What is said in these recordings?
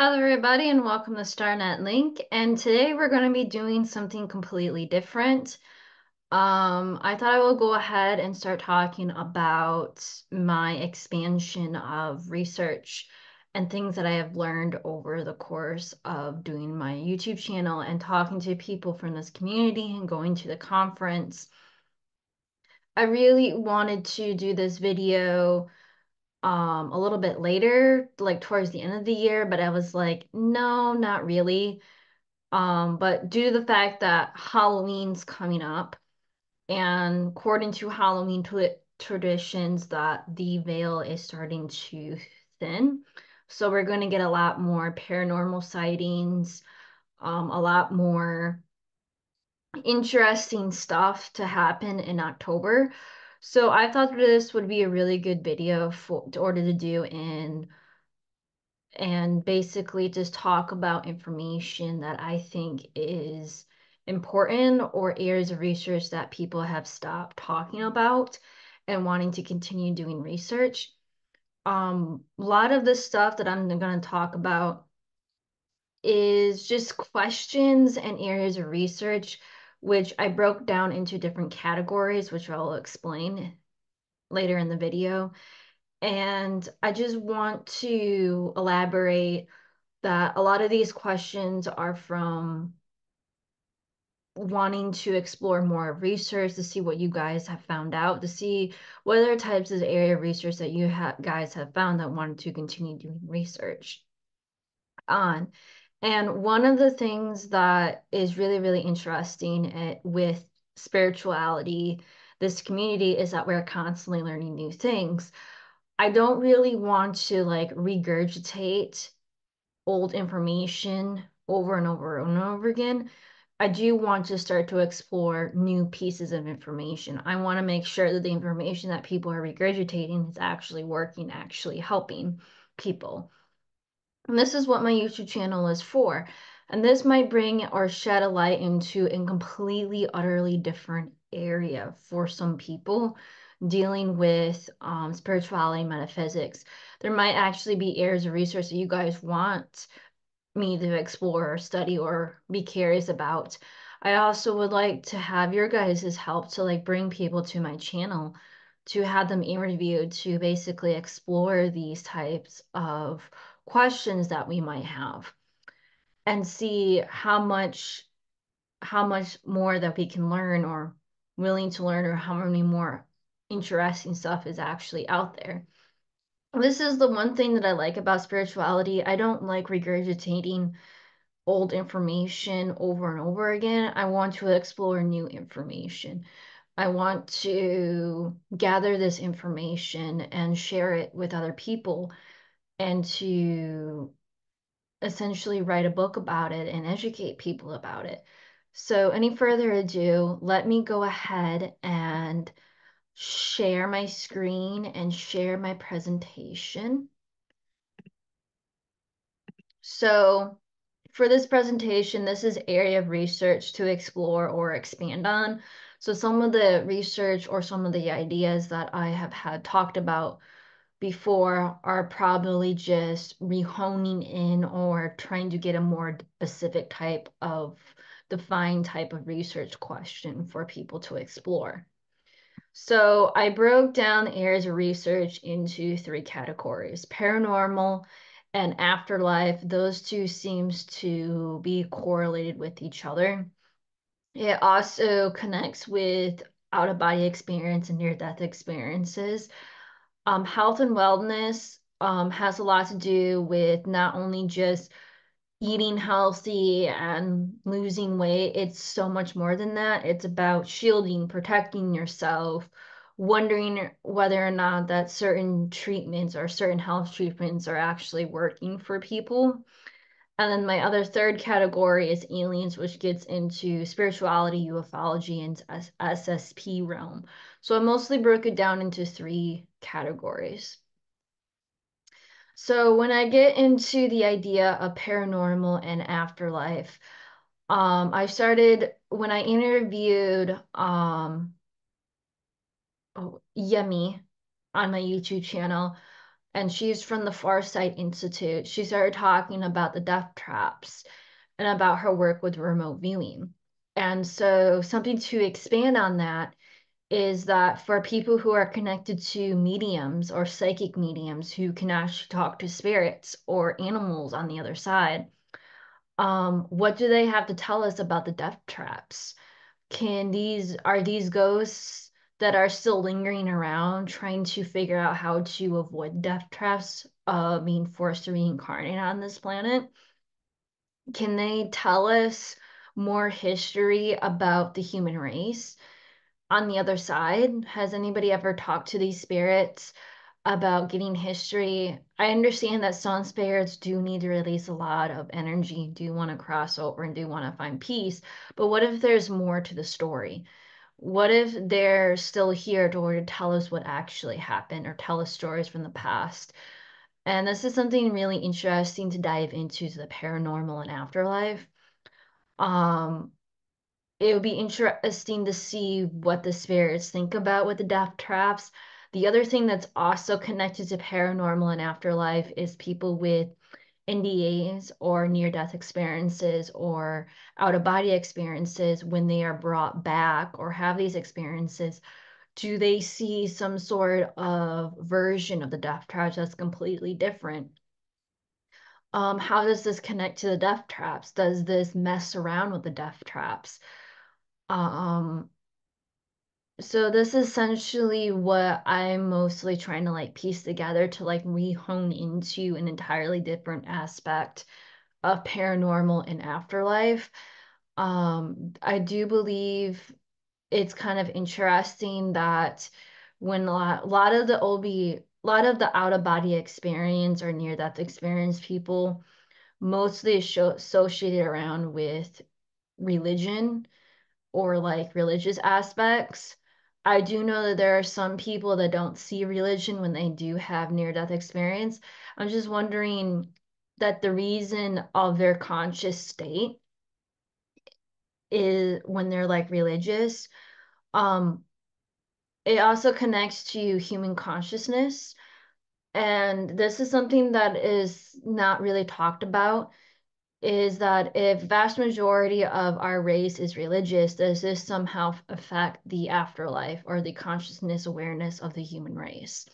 Hello, everybody, and welcome to StarNet Link. And today we're going to be doing something completely different. I thought I will go ahead and start talking about my expansion of research and things that I have learned over the course of doing my YouTube channel and talking to people from this community and going to the conference. I really wanted to do this video a little bit later, like towards the end of the year, but I was like, no, not really. But due to the fact that Halloween's coming up, and according to Halloween traditions, that the veil is starting to thin. So we're going to get a lot more paranormal sightings, a lot more interesting stuff to happen in October. So I thought this would be a really good video for in order to do and basically just talk about information that I think is important or areas of research that people have stopped talking about and wanting to continue doing research. A lot of the stuff that I'm going to talk about is just questions and areas of research, which I broke down into different categories, which I'll explain later in the video. And I just want to elaborate that a lot of these questions are from wanting to explore more research to see what you guys have found out, to see what other types of area of research that you guys have found that wanted to continue doing research on. And one of the things that is really, really interesting with spirituality, this community, is that we're constantly learning new things. I don't really want to like regurgitate old information over and over and over again. I do want to start to explore new pieces of information. I want to make sure that the information that people are regurgitating is actually working, actually helping people. And this is what my YouTube channel is for. And this might bring or shed a light into a completely, utterly different area for some people dealing with spirituality, metaphysics. There might actually be areas of research that you guys want me to explore or study or be curious about. I also would like to have your guys' help to like bring people to my channel to have them interviewed to basically explore these types of questions that we might have and see how much more that we can learn or willing to learn or how many more interesting stuff is actually out there. This is the one thing that I like about spirituality. I don't like regurgitating old information over and over again. I want to explore new information. I want to gather this information and share it with other people and to essentially write a book about it and educate people about it. So, any further ado, let me go ahead and share my screen and share my presentation. So, for this presentation, this is area of research to explore or expand on. So some of the research or some of the ideas that I have had talked about before are probably just rehoning in or trying to get a more specific type of defined type of research question for people to explore. So I broke down areas of research into three categories: paranormal and afterlife. Those two seems to be correlated with each other. It also connects with out-of-body experience and near-death experiences. Health and wellness has a lot to do with not only just eating healthy and losing weight. It's so much more than that. It's about shielding, protecting yourself, wondering whether or not that certain treatments or certain health treatments are actually working for people. And then my other third category is aliens, which gets into spirituality, ufology, and SSP realm. So I mostly broke it down into three categories. So when I get into the idea of paranormal and afterlife, I started when I interviewed Yemi on my YouTube channel. and she's from the Farsight Institute. She started talking about the death traps and about her work with remote viewing. And so, something to expand on that is that for people who are connected to mediums or psychic mediums who can actually talk to spirits or animals on the other side, what do they have to tell us about the death traps? Are these ghosts that are still lingering around trying to figure out how to avoid death traps being forced to reincarnate on this planet? Can they tell us more history about the human race on the other side? Has anybody ever talked to these spirits about getting history? I understand that some spirits do need to release a lot of energy, do want to cross over and do want to find peace. But what if there's more to the story? What if they're still here to tell us what actually happened or tell us stories from the past? And this is something really interesting to dive into the paranormal and afterlife. Um, it would be interesting to see what the spirits think about with the death traps. The other thing that's also connected to paranormal and afterlife is people with NDAs or near-death experiences or out-of-body experiences when they are brought back or have these experiences. Do they see some sort of version of the death traps that's completely different? How does this connect to the death traps? Does this mess around with the death traps? Um, so this is essentially what I'm mostly trying to like piece together to like re-hone into an entirely different aspect of paranormal and afterlife. I do believe it's kind of interesting that when a lot of the OB, a lot of the out of body experience or near death experience people mostly associated around with religion or like religious aspects. I do know that there are some people that don't see religion when they do have near-death experience. I'm just wondering that the reason of their conscious state is when they're like religious. Um, it also connects to human consciousness. And this is something that is not really talked about is that if vast majority of our race is religious, does this somehow affect the afterlife or the consciousness awareness of the human race?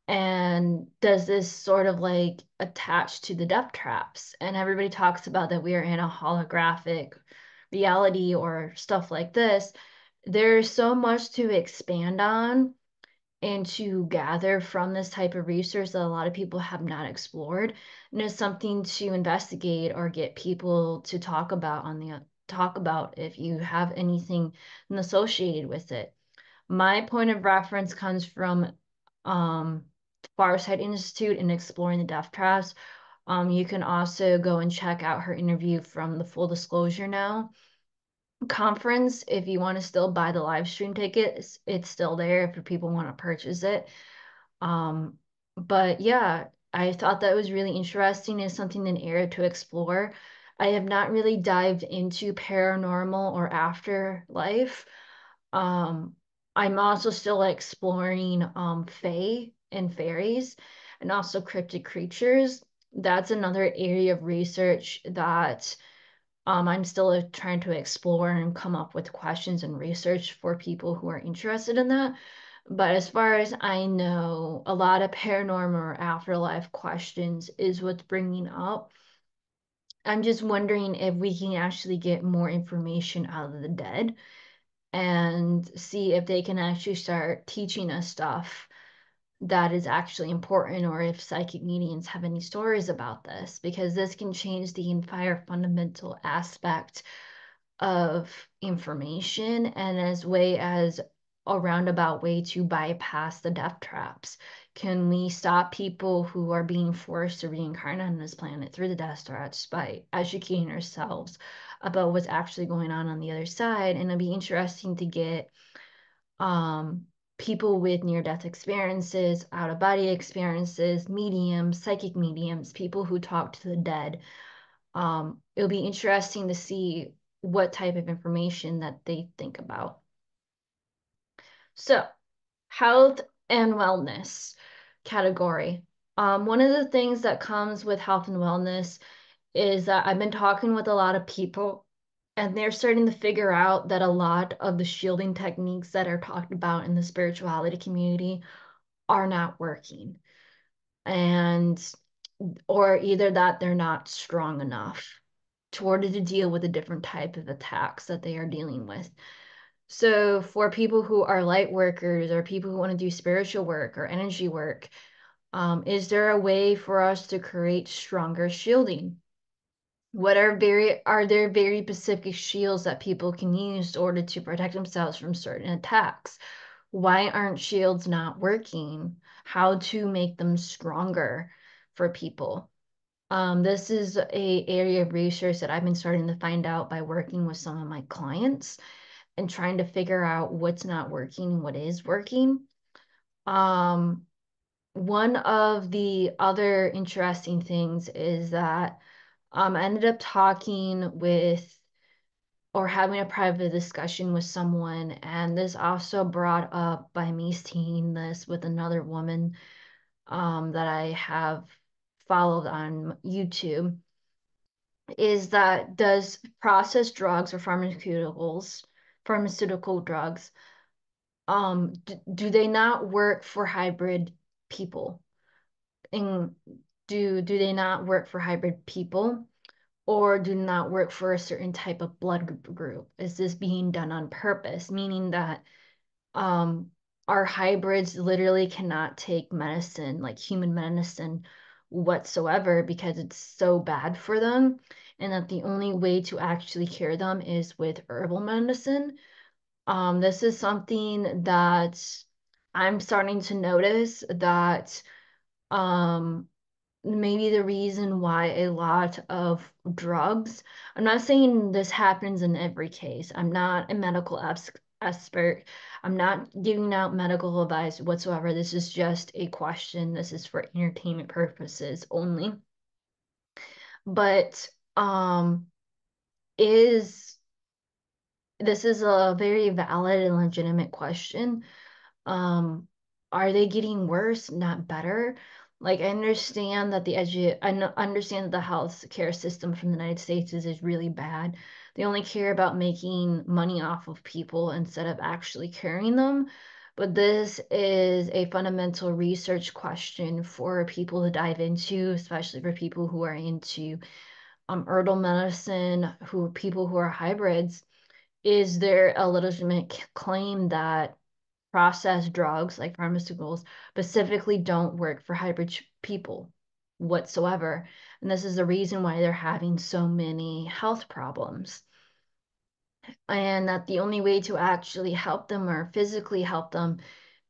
And does this sort of like attach to the death traps? And everybody talks about that we are in a holographic reality or stuff like this. There's so much to expand on and to gather from this type of research that a lot of people have not explored, and it's something to investigate or get people to talk about if you have anything associated with it. My point of reference comes from um, Farsight Institute and exploring the death traps. You can also go and check out her interview from the Full Disclosure Now conference if you want to still buy the live stream tickets. It's still there if people want to purchase it. Um, but yeah, I thought that was really interesting and something an area to explore. I have not really dived into paranormal or afterlife. Um, I'm also still exploring fae and fairies and also cryptid creatures. That's another area of research that I'm still trying to explore and come up with questions and research for people who are interested in that. But as far as I know, a lot of paranormal or afterlife questions is what's bringing up. I'm just wondering if we can actually get more information out of the dead and see if they can actually start teaching us stuff that is actually important, or if psychic mediums have any stories about this, because this can change the entire fundamental aspect of information and as a roundabout way to bypass the death traps. Can we stop people who are being forced to reincarnate on this planet through the death traps by educating ourselves about what's actually going on the other side? And it'd be interesting to get um, people with near-death experiences, out-of-body experiences, mediums, psychic mediums, people who talk to the dead. It'll be interesting to see what type of information that they think about. So, health and wellness. category. One of the things that comes with health and wellness is that I've been talking with a lot of people, and they're starting to figure out that a lot of the shielding techniques that are talked about in the spirituality community are not working. And or either that they're not strong enough to order to deal with the different type of attacks that they are dealing with. So for people who are light workers or people who want to do spiritual work or energy work, is there a way for us to create stronger shielding? Are there very specific shields that people can use in order to protect themselves from certain attacks? Why aren't shields not working? How to make them stronger for people? This is a area of research that I've been starting to find out by working with some of my clients and trying to figure out what's not working and what is working. Um, One of the other interesting things is that I ended up talking with or having a private discussion with someone, and this also brought up by me seeing this with another woman that I have followed on YouTube, is that does processed drugs or pharmaceutical drugs, do they not work for hybrid people? And do they not work for hybrid people? Or do not work for a certain type of blood group? Is this being done on purpose? Meaning that um, our hybrids literally cannot take medicine, like human medicine whatsoever, because it's so bad for them, and that the only way to actually cure them is with herbal medicine. This is something that I'm starting to notice that um, maybe the reason why a lot of drugs, I'm not saying this happens in every case. I'm not a medical expert. I'm not giving out medical advice whatsoever. This is just a question. This is for entertainment purposes only. But is this is a very valid and legitimate question. um, are they getting worse, not better? Like I understand that understand that the health care system from the United States is really bad. They only care about making money off of people instead of actually curing them. But this is a fundamental research question for people to dive into, especially for people who are into herbal medicine, who people who are hybrids. Is there a legitimate claim that processed drugs like pharmaceuticals specifically don't work for hybrid people whatsoever? And this is the reason why they're having so many health problems. And that the only way to actually help them or physically help them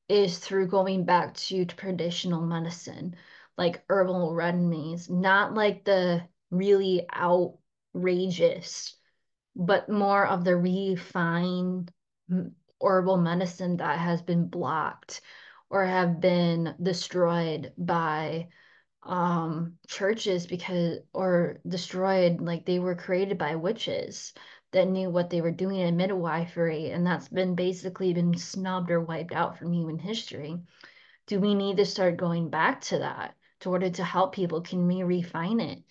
is through going back to traditional medicine, like herbal remedies, not like the really outrageous, but more of the refined herbal medicine that has been blocked or have been destroyed by churches, because or destroyed, like they were created by witches that knew what they were doing in midwifery, and that's been basically been snubbed or wiped out from human history. Do we need to start going back to that in order to help people? Can we refine it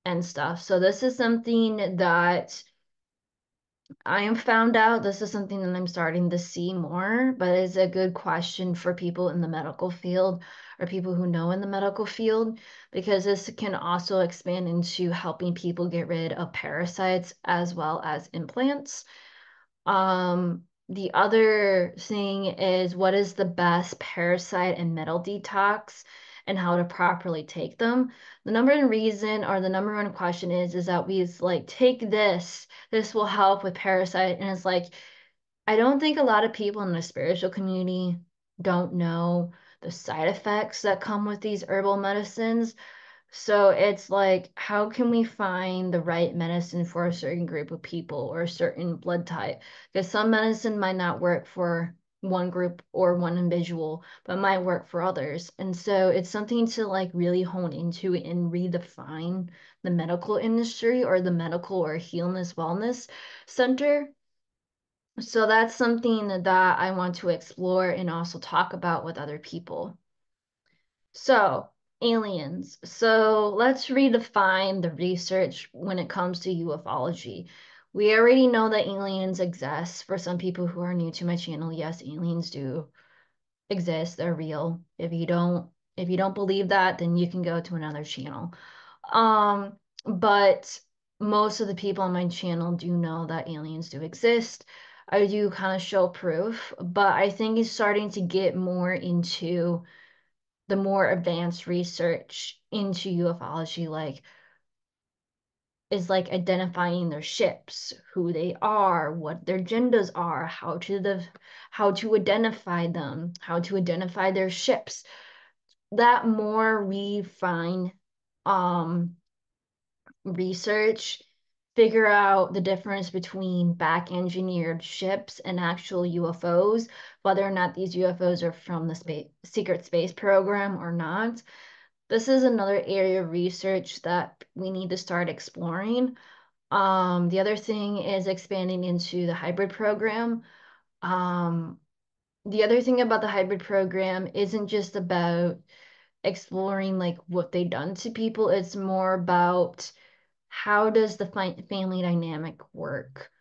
and stuff? So this is something that I am found out. This is something that I'm starting to see more, but it's a good question for people in the medical field or people who know in the medical field, because this can also expand into helping people get rid of parasites as well as implants. The other thing is, what is the best parasite and metal detox and how to properly take them? The number one reason or the number one question is that we like take this will help with parasite. And it's like, I don't think a lot of people in the spiritual community don't know the side effects that come with these herbal medicines. So it's like, how can we find the right medicine for a certain group of people or a certain blood type? Because some medicine might not work for one group or one individual, but might work for others. And so it's something to like really hone into and redefine the medical industry or the medical or healness wellness center. So that's something that I want to explore and also talk about with other people. So, aliens. So, let's redefine the research when it comes to ufology. We already know that aliens exist. For some people who are new to my channel, yes, aliens do exist. They're real. If you don't believe that, then you can go to another channel. Um, but most of the people on my channel do know that aliens do exist. I do kind of show proof, but I think it's starting to get more into the more advanced research into ufology, like is like identifying their ships, who they are, what their genders are, how to identify them, how to identify their ships. That more refined um research figure out the difference between back engineered ships and actual UFOs, whether or not these UFOs are from the secret space program or not. This is another area of research that we need to start exploring. The other thing is expanding into the hybrid program. Um, the other thing about the hybrid program isn't just about exploring like what they've done to people, it's more about how does the family dynamic work?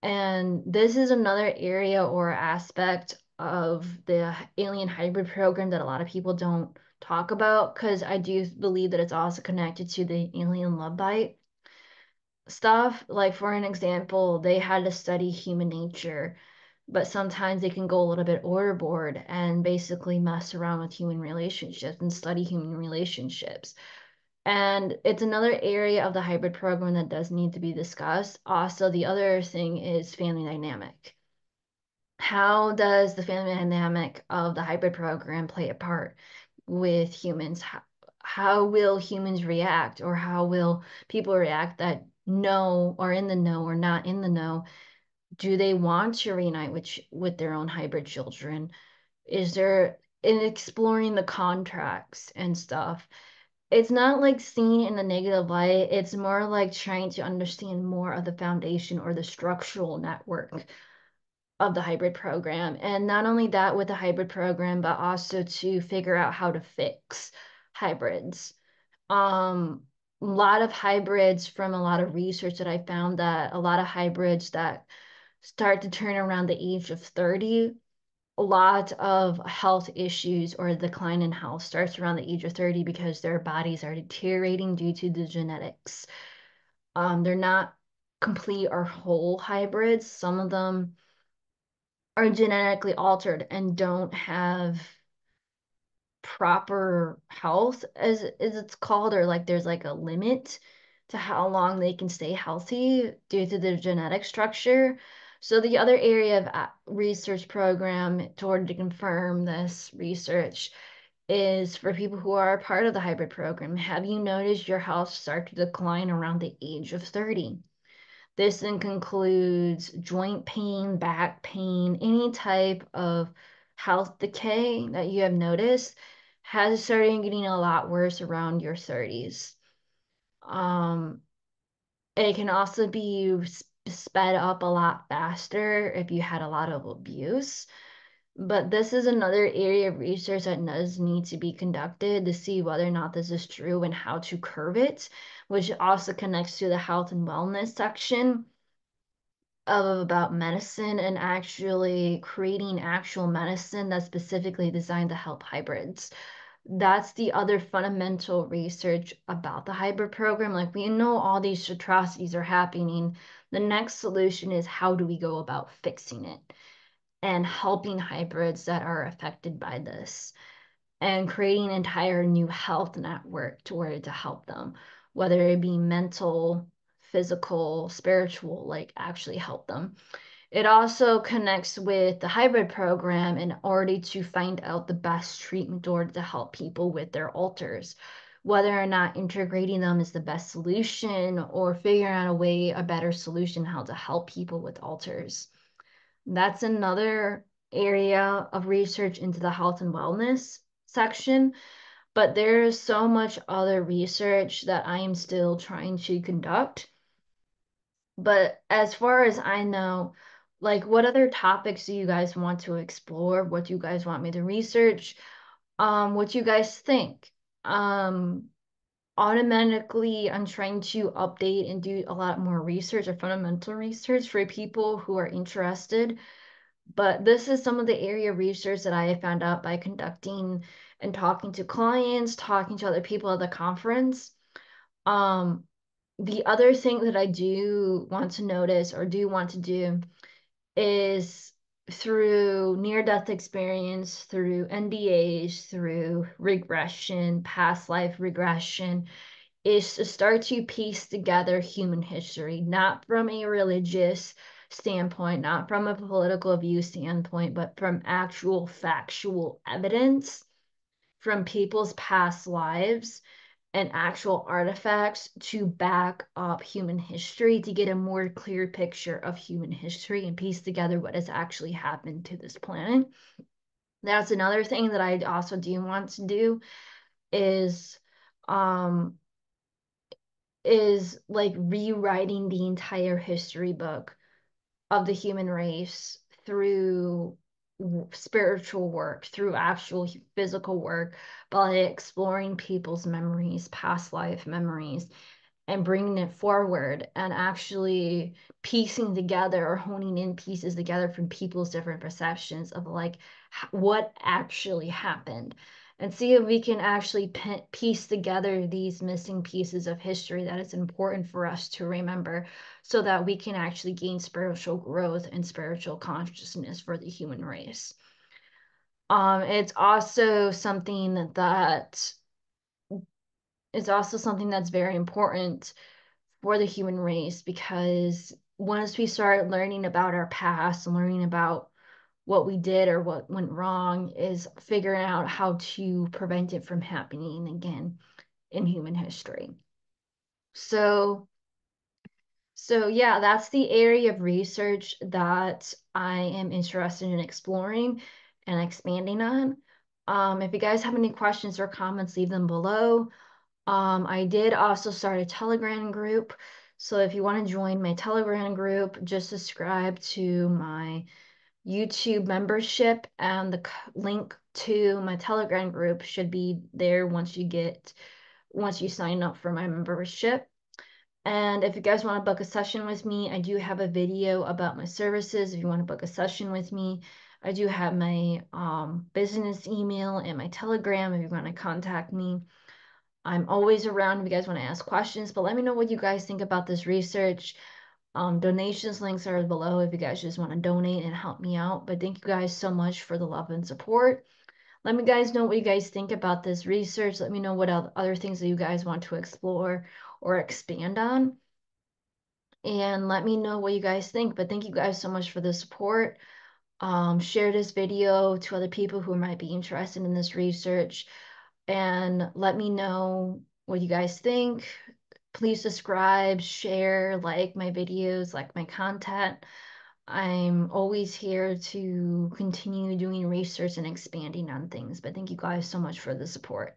And this is another area or aspect of the alien hybrid program that a lot of people don't talk about because I do believe that it's also connected to the alien love bite stuff. Like, for an example, they had to study human nature, but sometimes they can go a little bit overboard and basically mess around with human relationships and study human relationships. And it's another area of the hybrid program that does need to be discussed. Also, the other thing is family dynamic. How does the family dynamic of the hybrid program play a part with humans? How will humans react, or how will people react that know or in the know or not in the know? Do they want to reunite with their own hybrid children? Is there in exploring the contracts and stuff? It's not like seen in a negative light. It's more like trying to understand more of the foundation or the structural network of the hybrid program. And not only that with the hybrid program, but also to figure out how to fix hybrids. A lot of hybrids from a lot of research that I found that a lot of hybrids that start to turn around the age of 30, a lot of health issues or decline in health starts around the age of 30 because their bodies are deteriorating due to the genetics. They're not complete or whole hybrids. Some of them are genetically altered and don't have proper health as it's called, or like there's like a limit to how long they can stay healthy due to their genetic structure. So the other area of research program toward to confirm this research is for people who are a part of the hybrid program. Have you noticed your health start to decline around the age of 30? This includes joint pain, back pain, any type of health decay that you have noticed has started getting a lot worse around your 30s. Um, it can also be sped up a lot faster if you had a lot of abuse. But this is another area of research that does need to be conducted to see whether or not this is true and how to curb it, which also connects to the health and wellness section of about medicine and actually creating actual medicine that's specifically designed to help hybrids. That's the other fundamental research about the hybrid program. Like, we know all these atrocities are happening. The next solution is how do we go about fixing it and helping hybrids that are affected by this and creating an entire new health network to where to help them, whether it be mental, physical, spiritual, like actually help them. It also connects with the hybrid program in order to find out the best treatment order to help people with their alters, whether or not integrating them is the best solution or figuring out a way, a better solution, how to help people with alters. That's another area of research into the health and wellness section, but there's so much other research that I am still trying to conduct. But as far as I know, like, what other topics do you guys want to explore? What do you guys want me to research? what you guys think. Um, Automatically, I'm trying to update and do a lot more research or fundamental research for people who are interested. But this is some of the area research that I have found out by conducting and talking to clients, talking to other people at the conference. Um, the other thing that I do want to notice or do want to do is through near-death experience, through NDAs, through regression, past life regression, is to start to piece together human history, not from a religious standpoint, not from a political view standpoint, but from actual factual evidence from people's past lives and actual artifacts to back up human history to get a more clear picture of human history and piece together what has actually happened to this planet. That's another thing that I also do want to do is um like rewriting the entire history book of the human race through spiritual work, through actual physical work, by exploring people's memories, past life memories, and bringing it forward and actually piecing together or honing in pieces together from people's different perceptions of like what actually happened and see if we can actually piece together these missing pieces of history that is important for us to remember so that we can actually gain spiritual growth and spiritual consciousness for the human race. It's also something that it's also something that's very important for the human race because once we start learning about our past and learning about what we did or what went wrong is figuring out how to prevent it from happening again in human history. So, so yeah, that's the area of research that I am interested in exploring and expanding on. If you guys have any questions or comments, leave them below. I did also start a Telegram group. So if you want to join my Telegram group, just subscribe to my YouTube membership, and the link to my Telegram group should be there once you sign up for my membership. And if you guys want to book a session with me, I do have a video about my services. If you want to book a session with me, I do have my business email and my Telegram if you want to contact me. I'm always around if you guys want to ask questions, but let me know what you guys think about this research. Donations links are below if you guys just want to donate and help me out. But thank you guys so much for the love and support. Let me guys know what you guys think about this research. Let me know what other things that you guys want to explore or expand on. And let me know what you guys think. But thank you guys so much for the support. Share this video to other people who might be interested in this research. And let me know what you guys think. Please subscribe, share, like my videos, like my content. I'm always here to continue doing research and expanding on things. But thank you guys so much for the support.